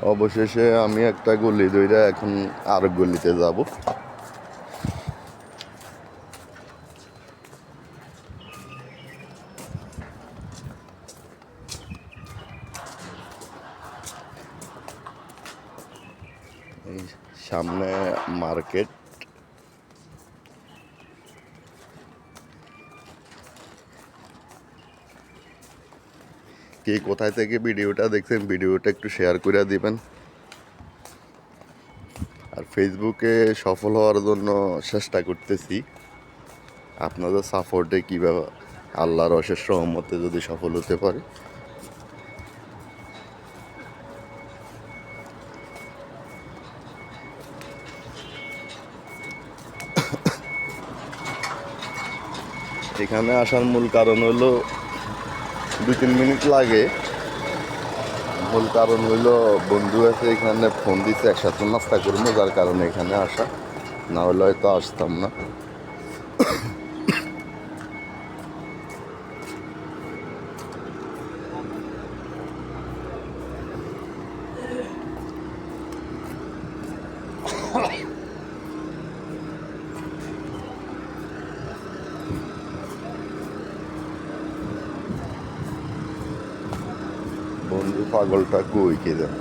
অবশেষে আমি একটা গলি ধরে এখন আর গলিতে যাব। এই সামনে মার্কেট। কে কোথায় থেকে ভিডিওটা দেখছেন, ভিডিওটা একটু শেয়ার করে দিবেন। আর ফেসবুকে সফল হওয়ার জন্য চেষ্টা করতেছি, আপনাদের সাপোর্টে কীভাবে আল্লাহর অশেষ রহমতে যদি সফল হতে পারে। এখানে আসার মূল কারণ হলো 2-3 মিনিট লাগে। মূল কারণ হইলো বন্ধু আছে এখানে, ফোন দিচ্ছে একসাথে নাস্তা করবো, যার কারণে এখানে আসা, না হলে হয়তো আসতাম না। বন্ধু পাগলটা কই কে জানে।